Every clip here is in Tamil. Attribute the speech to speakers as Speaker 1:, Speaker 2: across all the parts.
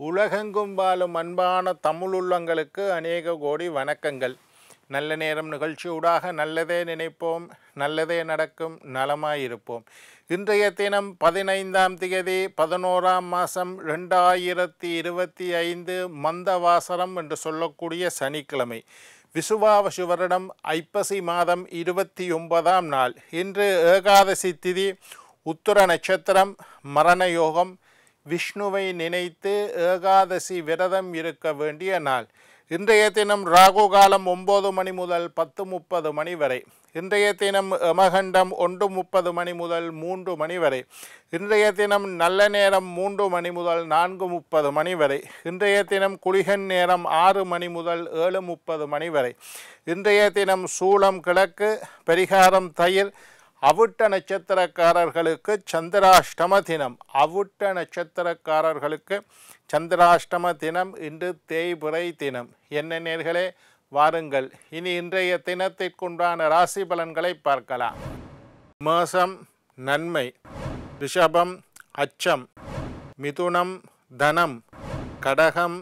Speaker 1: உலகெங்கும் வாழும் அன்பான தமிழுள்ளங்களுக்கு அநேக கோடி வணக்கங்கள். நல்ல நேரம் நிகழ்ச்சியூடாக நல்லதே நினைப்போம், நல்லதே நடக்கும், நலமாயிருப்போம். இன்றைய தினம் 15ஆம் தேதி 11ஆம் மாதம் 2025 மந்தவாசரம் என்று சொல்லக்கூடிய சனிக்கிழமை. விசுவாவசு வருடம் ஐப்பசி மாதம் 29ஆம் நாள். இன்று ஏகாதசி திதி, உத்திர நட்சத்திரம், மரண யோகம். விஷ்ணுவை நினைத்து ஏகாதசி விரதம் இருக்க வேண்டிய நாள். இன்றைய தினம் ராகு காலம் 9 மணி முதல் 10:30 மணி வரை. இன்றைய தினம் யமகண்டம் 1:30 மணி முதல் 3 மணி வரை. இன்றைய தினம் நல்ல நேரம் 3 மணி முதல் 4:30 மணி வரை. இன்றைய தினம் குளிகன் நேரம் 6 மணி முதல் 7:30 மணி வரை. இன்றைய தினம் சூளம் கிழக்கு, பரிகாரம் தயிர். அவிட்ட நட்சத்திரக்காரர்களுக்கு சந்திராஷ்டம தினம். அவிட்ட நட்சத்திரக்காரர்களுக்கு சந்திராஷ்டம தினம். இன்று தேய்பிறை தினம். என்ன நேர்களே, வாருங்கள் இனி இன்றைய தினத்திற்குண்டான ராசி பலன்களை பார்க்கலாம். மேஷம் நன்மை, ரிஷபம் அச்சம், மிதுனம் தனம், கடகம்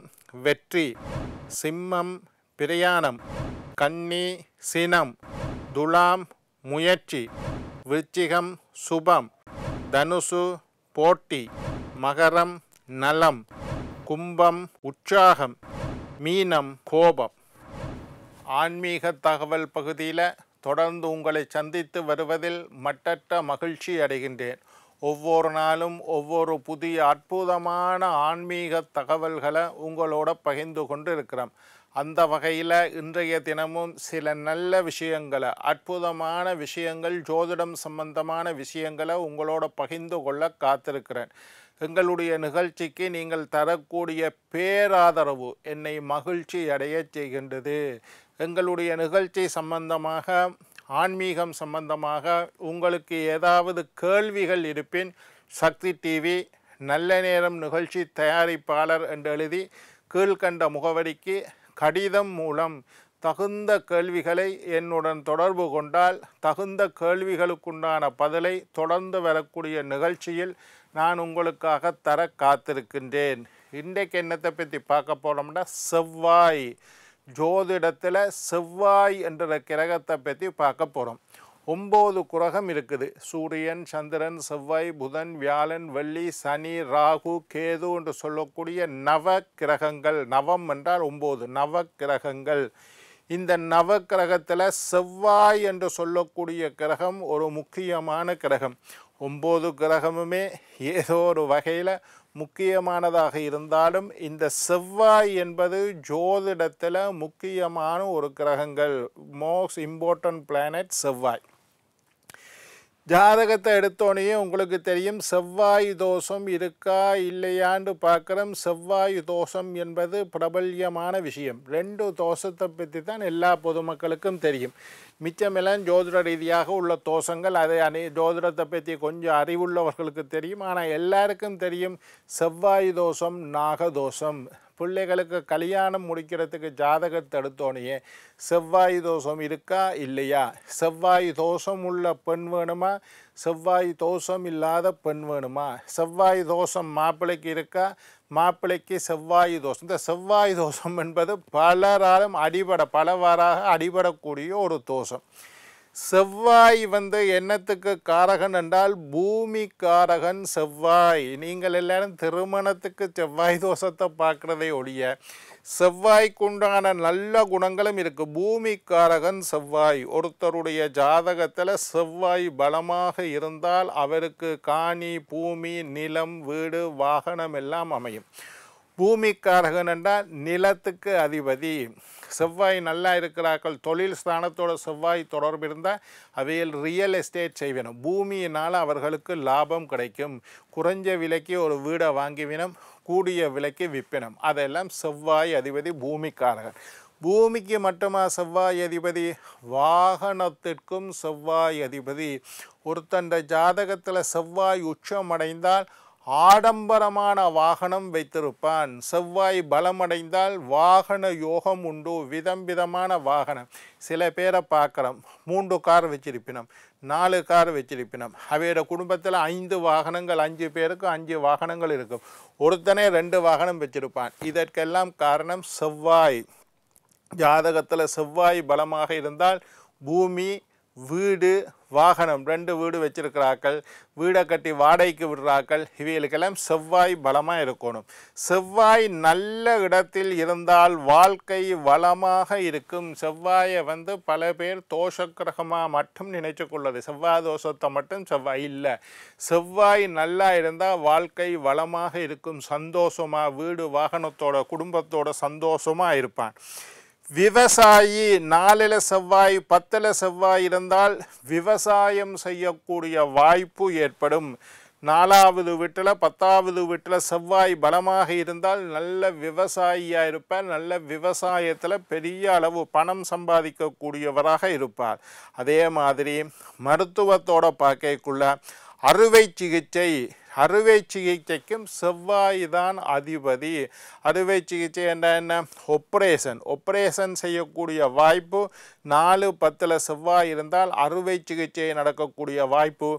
Speaker 1: வெற்றி, சிம்மம் பிரயாணம், கன்னி சினம், துலாம் முயற்சி, விருச்சிகம் சுபம், தனுசு போட்டி, மகரம் நலம், கும்பம் உற்சாகம், மீனம் கோபம். ஆன்மீக தகவல் பகுதியில் தொடர்ந்து உங்களை சந்தித்து வருவதில் மட்டற்ற மகிழ்ச்சி அடைகின்றேன். ஒவ்வொரு நாளும் ஒவ்வொரு புதிய அற்புதமான ஆன்மீக தகவல்களை உங்களோட பகிர்ந்து கொண்டு இருக்கிறோம். அந்த வகையில் இன்றைய தினமும் சில நல்ல விஷயங்களை, அற்புதமான விஷயங்கள், ஜோதிடம் சம்பந்தமான விஷயங்களை உங்களோட பகிர்ந்து கொள்ள காத்திருக்கிறேன். எங்களுடைய நிகழ்ச்சிக்கு நீங்கள் தரக்கூடிய பேராதரவு என்னை மகிழ்ச்சி அடைய செய்கின்றது. எங்களுடைய நிகழ்ச்சி சம்பந்தமாக, ஆன்மீகம் சம்பந்தமாக உங்களுக்கு ஏதாவது கேள்விகள் இருப்பின் சக்தி டிவி நல்ல நேரம் நிகழ்ச்சி தயாரிப்பாளர் என்று எழுதி கீழ்கண்ட முகவரிக்கு கடிதம் மூலம் தகுந்த கேள்விகளை என்னுடன் தொடர்பு கொண்டால் தகுந்த கேள்விகளுக்குண்டான பதிலை தொடர்ந்து வரக்கூடிய நிகழ்ச்சியில் நான் உங்களுக்காக தர காத்திருக்கின்றேன். இன்றைக்கு என்னத்தை பற்றி பார்க்க போனோம்னா, செவ்வாய். ஜோதிடத்தில் செவ்வாய் என்ற கிரகத்தை பற்றி பார்க்க போகிறோம். 9 கிரகம் இருக்குது. சூரியன், சந்திரன், செவ்வாய், புதன், வியாழன், வெள்ளி, சனி, ராகு, கேது என்று சொல்லக்கூடிய நவ கிரகங்கள். நவம் என்றால் 9 நவ கிரகங்கள். இந்த நவ கிரகத்தில் செவ்வாய் என்று சொல்லக்கூடிய கிரகம் ஒரு முக்கியமான கிரகம். 9 கிரகமுமே ஏதோ ஒரு வகையில் முக்கியமானதாக இருந்தாலும் இந்த செவ்வாய் என்பது ஜோதிடத்தில் முக்கியமான ஒரு கிரகங்கள். மோஸ்ட் இம்பார்ட்டன்ட் பிளானட் செவ்வாய். ஜாதகத்தை எடுத்தோடனே உங்களுக்கு தெரியும் செவ்வாய் தோஷம் இருக்கா இல்லையான்னு பார்க்குறோம். செவ்வாய் தோஷம் என்பது பிரபல்யமான விஷயம். 2 தோஷத்தை பற்றி தான் எல்லா பொதுமக்களுக்கும் தெரியும். மிச்சமெல்லாம் ஜோதிட ரீதியாக உள்ள தோஷங்கள். அதை ஜோதிடத்தை பற்றி கொஞ்சம் அறிவுள்ளவர்களுக்கு தெரியும். ஆனால் எல்லாருக்கும் தெரியும் செவ்வாய் தோஷம், நாகதோஷம். பிள்ளைகளுக்கு கல்யாணம் முடிக்கிறதுக்கு ஜாதகத்தை எடுத்தோடனே செவ்வாய் தோஷம் இருக்கா இல்லையா, செவ்வாய் தோஷம் உள்ள பெண் வேணுமா, செவ்வாய் தோஷம் இல்லாத பெண் வேணுமா, செவ்வாய் தோஷம் மாப்பிள்ளைக்கு இருக்கா, மாப்பிள்ளைக்கு செவ்வாய் தோஷம். இந்த செவ்வாய் தோஷம் என்பது பலராலும் பலவாறாக அடிபடக்கூடிய ஒரு தோஷம். செவ்வாய் என்னத்துக்கு காரகன் என்றால் பூமி காரகன் செவ்வாய். நீங்கள் எல்லாரும் திருமணத்துக்கு செவ்வாய் தோஷத்தை பார்க்குறதை ஒழிய செவ்வாய்க்குண்டான நல்ல குணங்களும் இருக்குது. பூமி காரகன் செவ்வாய். ஒருத்தருடைய ஜாதகத்தில் செவ்வாய் பலமாக இருந்தால் அவருக்கு காணி, பூமி, நிலம், வீடு, வாகனம் எல்லாம் அமையும். பூமிக்காரகன் என்றால் நிலத்துக்கு அதிபதி. செவ்வாய் நல்லா இருக்கிறார்கள், தொழில் ஸ்தானத்தோட செவ்வாய் தொடர்பு இருந்தால் அவையில் ரியல் எஸ்டேட் செய்வேணும். பூமியினால் அவர்களுக்கு லாபம் கிடைக்கும். குறைஞ்ச விலைக்கு ஒரு வீடை வாங்கிவினம், கூடிய விலைக்கு விற்பினம். அதெல்லாம் செவ்வாய் அதிபதி பூமிக்காரகன். பூமிக்கு மட்டுமா செவ்வாய் அதிபதி? வாகனத்திற்கும் செவ்வாய் அதிபதி. ஒருத்தண்ட ஜாதகத்தில் செவ்வாய் உச்சம் அடைந்தால் ஆடம்பரமான வாகனம் வைத்திருப்பான். செவ்வாய் பலமடைந்தால் வாகன யோகம் உண்டு. விதம் விதமான வாகனம். சில பேரை பார்க்குறோம், 3 கார் வச்சிருப்பினோம், 4 கார் வச்சிருப்பினோம். அவையோட குடும்பத்தில் 5 வாகனங்கள், 5 பேருக்கு 5 வாகனங்கள் இருக்கும். ஒருத்தனே 2 வாகனம் வச்சிருப்பான். இதற்கெல்லாம் காரணம் செவ்வாய். ஜாதகத்தில் செவ்வாய் பலமாக இருந்தால் பூமி, வீடு, வாகனம் 2 வீடு வச்சிருக்கிறார்கள், வீடை கட்டி வாடகைக்கு விடுறார்கள், இவைகளுக்கெல்லாம் செவ்வாய் பலமாக இருக்கணும். செவ்வாய் நல்ல இடத்தில் இருந்தால் வாழ்க்கை வளமாக இருக்கும். செவ்வாயை பல பேர் தோஷக்கிரகமாக மட்டும் நினைச்சு கொள்வது. செவ்வாய் தோஷத்தை மட்டும் செவ்வாய் இல்லை. செவ்வாய் நல்லா இருந்தால் வாழ்க்கை வளமாக இருக்கும். சந்தோஷமாக வீடு வாகனத்தோட குடும்பத்தோட சந்தோஷமாக இருப்பான். விவசாயி 4ல் செவ்வாய் 10ல் செவ்வாய் இருந்தால் விவசாயம் செய்யக்கூடிய வாய்ப்பு ஏற்படும். 4வது வீட்டில் 10வது வீட்டில் செவ்வாய் பலமாக இருந்தால் நல்ல விவசாயியாக இருப்பார். நல்ல விவசாயத்தில் பெரிய அளவு பணம் சம்பாதிக்கக்கூடியவராக இருப்பார். அதே மாதிரி மருத்துவத்தோட பார்க்கக்குள்ள அறுவை சிகிச்சைக்கும் செவ்வாய் தான் அதிபதி. அறுவை சிகிச்சை என்ன? ஒப்ரேஷன் செய்யக்கூடிய வாய்ப்பு 4, 10ல் செவ்வாய் இருந்தால் அறுவை சிகிச்சை நடக்கக்கூடிய வாய்ப்பு.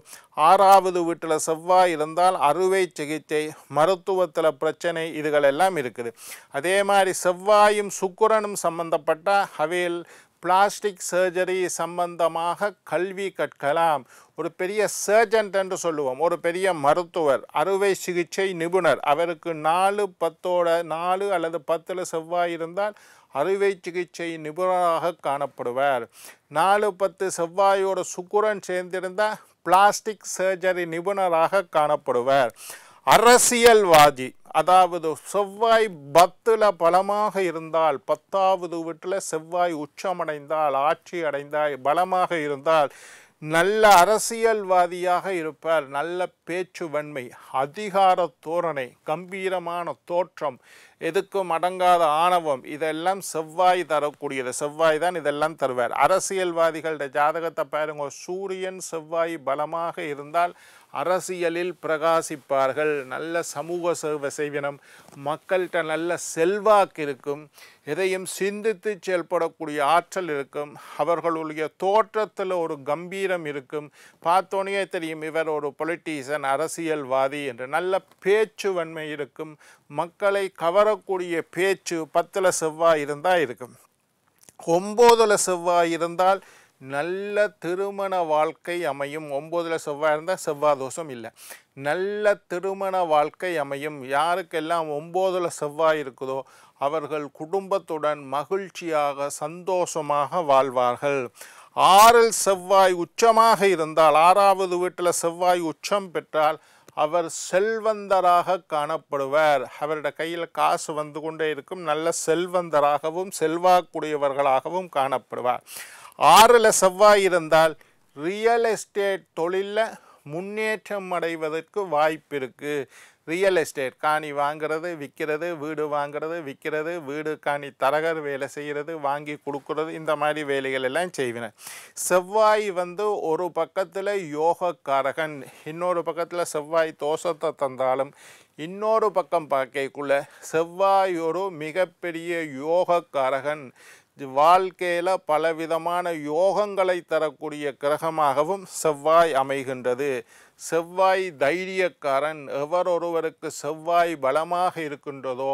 Speaker 1: 6வது வீட்டில் செவ்வாய் இருந்தால் அறுவை சிகிச்சை, மருத்துவத்தில் பிரச்சனை, இதுகளெல்லாம் இருக்குது. அதே மாதிரி செவ்வாயும் சுக்கிரனும் சம்பந்தப்பட்ட அவையில் பிளாஸ்டிக் சர்ஜரி சம்பந்தமாக கல்வி கற்கலாம். ஒரு பெரிய சர்ஜன் என்று சொல்லுவோம், ஒரு பெரிய மருத்துவர், அறுவை சிகிச்சை நிபுணர். அவருக்கு 4, 10 அல்லது 10ல் செவ்வாய் இருந்தால் அறுவை சிகிச்சை நிபுணராக காணப்படுவார். 4, 10 செவ்வாயோட சுக்கிரன் சேர்ந்திருந்தால் பிளாஸ்டிக் சர்ஜரி நிபுணராக காணப்படுவார். அரசியல்வாதி, அதாவது செவ்வாய் 10ல் பலமாக இருந்தால், 10வது வீட்டில் செவ்வாய் உச்சமடைந்தால், ஆட்சி அடைந்தால், பலமாக இருந்தால் நல்ல அரசியல்வாதியாக இருப்பார். நல்ல பேச்சு வன்மை, அதிகார தோரணை, கம்பீரமான தோற்றம், எதுக்கும் அடங்காத ஆணவம், இதெல்லாம் செவ்வாய் தரக்கூடியது. செவ்வாய் தான் இதெல்லாம் தருவார். அரசியல்வாதிகளோட ஜாதகத்தை பாருங்க, சூரியன் செவ்வாய் பலமாக இருந்தால் அரசியலில் பிரகாசிப்பார்கள். நல்ல சமூக சேவை செய்வினம், மக்கள்கிட்ட நல்ல செல்வாக்கு இருக்கும், எதையும் சிந்தித்து செயல்படக்கூடிய ஆற்றல் இருக்கும், அவர்களுடைய தோற்றத்தில் ஒரு கம்பீரம் இருக்கும். பார்த்தோன்னே தெரியும் இவர் ஒரு பொலிட்டீஷியன், அரசியல்வாதி என்று. நல்ல பேச்சு வன்மை இருக்கும், மக்களை கவரக்கூடிய பேச்சு 10ல் செவ்வாய் இருந்தால் இருக்கும். 9ல் செவ்வாய் இருந்தால் நல்ல திருமண வாழ்க்கை அமையும். 9ல் செவ்வாய் இருந்தால் செவ்வாய் தோஷம் இல்லை, நல்ல திருமண வாழ்க்கை அமையும். யாருக்கெல்லாம் 9ல் செவ்வாய் இருக்குதோ அவர்கள் குடும்பத்துடன் மகிழ்ச்சியாக சந்தோஷமாக வாழ்வார்கள். 6ல் செவ்வாய் உச்சமாக இருந்தால், 6வது வீட்டில் செவ்வாய் உச்சம் பெற்றால் அவர் செல்வந்தராக காணப்படுவார். அவருடைய கையில் காசு வந்து கொண்டே இருக்கும். நல்ல செல்வந்தராகவும் செல்வாக்குடையவர்களாகவும் காணப்படுவார். 6ல் செவ்வாய் இருந்தால் ரியல் எஸ்டேட் தொழிலில் முன்னேற்றம் அடைவதற்கு வாய்ப்பு இருக்குது. ரியல் எஸ்டேட், காணி வாங்கிறது விற்கிறது, வீடு வாங்கிறது விற்கிறது, வீடு காணி தரகர் வேலை செய்கிறது, வாங்கி கொடுக்கறது, இந்த மாதிரி வேலைகள் எல்லாம் செய்வினர். செவ்வாய் ஒரு பக்கத்தில் யோகக்காரகன், இன்னொரு பக்கத்தில் செவ்வாய் தோஷத்தை தந்தாலும் இன்னொரு பக்கம் பார்க்கக்குள்ள செவ்வாய் ஒரு மிகப்பெரிய யோகக்காரகன். வாழ்க்கையில் பலவிதமான யோகங்களை தரக்கூடிய கிரகமாகவும் செவ்வாய் அமைகின்றது. செவ்வாய் தைரியக்காரன். எவரொருவருக்கு செவ்வாய் பலமாக இருக்கின்றதோ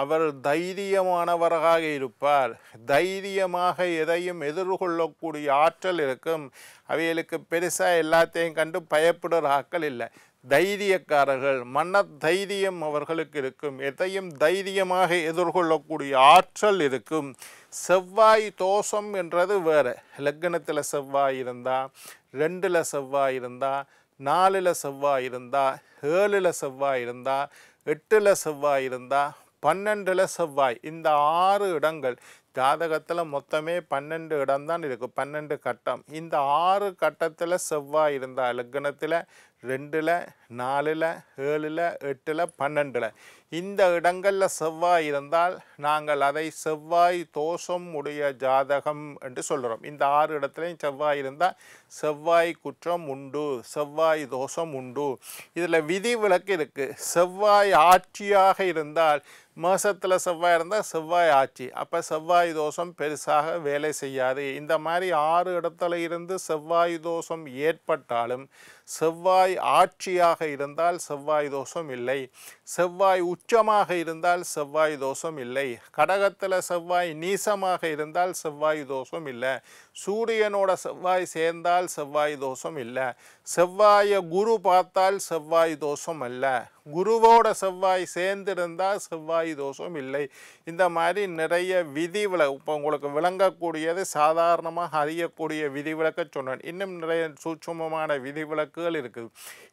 Speaker 1: அவர் தைரியமானவராக இருப்பார். தைரியமாக எதையும் எதிர்கொள்ளக்கூடிய ஆற்றல் இருக்கும். அவைகளுக்கு பெருசாக எல்லாத்தையும் கண்டு பயப்படுற ஆக்கள் இல்லை. தைரியக்காரர்கள், மன தைரியம் அவர்களுக்கு இருக்கும். எதையும் தைரியமாக எதிர்கொள்ளக்கூடிய ஆற்றல் இருக்கும். செவ்வாய் தோஷம் என்றது வேறு. லக்னத்தில் செவ்வாய் இருந்தால், 2ல் செவ்வாய் இருந்தால், 4ல் செவ்வாய் இருந்தால், 7ல் செவ்வாய் இருந்தால், 8ல் செவ்வாய் இருந்தால், 12ல் செவ்வாய், இந்த 6 இடங்கள் ஜாதகத்தில் மொத்தமே 12 இடம்தான் இருக்குது, 12 கட்டம். இந்த 6 கட்டத்தில் செவ்வாய் இருந்தால் லக்னத்தில் 2ல் 4ல் 7ல் 8ல் 12ல் இந்த இடங்களில் செவ்வாய் இருந்தால் நாங்கள் அதை செவ்வாய் தோஷம் உடைய ஜாதகம் என்று சொல்கிறோம். இந்த 6 இடத்துலையும் செவ்வாய் இருந்தால் செவ்வாய் குற்றம் உண்டு, செவ்வாய் தோஷம் உண்டு. இதில் விதிவிலக்கு இருக்குது. செவ்வாய் ஆட்சியாக இருந்தால், மேசத்தில் செவ்வாய் இருந்தால் செவ்வாய் ஆட்சி, அப்போ செவ்வாய் தோஷம் பெருசாக வேலை செய்யாது. இந்த மாதிரி 6 இடத்துல இருந்து செவ்வாய் தோஷம் ஏற்பட்டாலும் செவ்வாய் ஆட்சியாக இருந்தால் செவ்வாய் தோஷம் இல்லை. செவ்வாய் உச்சமாக இருந்தால் செவ்வாய் தோஷம் இல்லை. கடகத்தில் செவ்வாய் நீசமாக இருந்தால் செவ்வாய் தோஷம் இல்லை. சூரியனோட செவ்வாய் சேர்ந்தால் செவ்வாய் தோஷம் இல்லை. செவ்வாயை குரு பார்த்தால் செவ்வாய் தோஷம் அல்ல. குருவோட செவ்வாய் சேர்ந்திருந்தால் செவ்வாய் தோஷம் இல்லை. இந்த மாதிரி நிறைய விதிவிலக்கு இப்போ உங்களுக்கு விளங்கக்கூடியது, சாதாரணமாக அறியக்கூடிய விதிவிலக்க சொன்னேன். இன்னும் நிறைய சூட்சுமமான விதிவிலக்குகள் இருக்குது.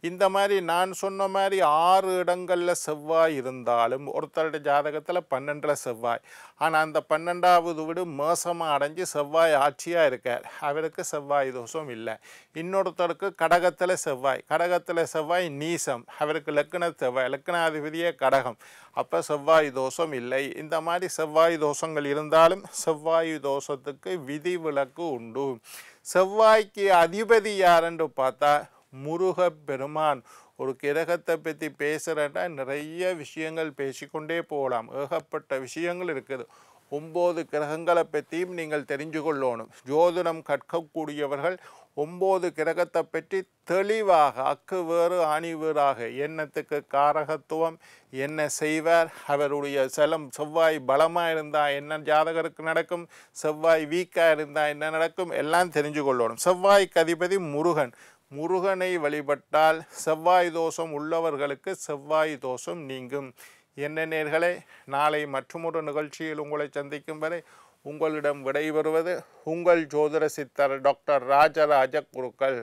Speaker 1: இந்த மாதிரி நான் சொன்ன மாதிரி 6 இடங்களில் செவ்வாய் இருந்தாலும் ஒருத்தருடைய ஜாதகத்தில் 12ல் செவ்வாய், ஆனால் அந்த 12வது வீடு மோசமாக அடைஞ்சு செவ்வாய் ஆட்சியாக இருக்கார், அவருக்கு செவ்வாய் தோஷம் இல்லை. இன்னொருத்தருக்கு கடகத்தில் செவ்வாய் நீசம், அவருக்கு லக்ன செவ்வாய், லக்னாதிபதியே கடகம், அப்போ செவ்வாய் தோஷம் இல்லை. இந்த மாதிரி செவ்வாய் தோஷங்கள் இருந்தாலும் செவ்வாய் தோஷத்துக்கு விதிவிலக்கு உண்டு. செவ்வாய்க்கு அதிபதி யாருன்னு பார்த்தா முருகப்பெருமான். ஒரு கிரகத்தை பற்றி பேசுகிறேன்னா நிறைய விஷயங்கள் பேசிக்கொண்டே போகலாம், ஏகப்பட்ட விஷயங்கள் இருக்குது. 9 கிரகங்களை பற்றியும் நீங்கள் தெரிஞ்சு கொள்ளணும். ஜோதிடம் கற்கக்கூடியவர்கள் 9 கிரகத்தை பற்றி தெளிவாக அக்கு வேறு ஆணி வேறாக, எண்ணத்துக்கு காரகத்துவம், என்ன செய்வார், அவருடைய செவ்வாய் பலமாக இருந்தால் என்ன ஜாதகருக்கு நடக்கும், செவ்வாய் வீக்காக இருந்தால் என்ன நடக்கும், எல்லாம் தெரிஞ்சு கொள்ளணும். செவ்வாய்க்கு அதிபதி முருகன். முருகனை வழிபட்டால் செவ்வாய் தோஷம் உள்ளவர்களுக்கு செவ்வாய் தோஷம் நீங்கும். என்ன நேயர்களே, நாளை மற்றொரு நிகழ்ச்சியில் உங்களை சந்திக்கும் வரை உங்களிடம் விடைபெறுவது உங்கள் ஜோதிட சித்தர் டாக்டர் ராஜராஜ குருக்கள்.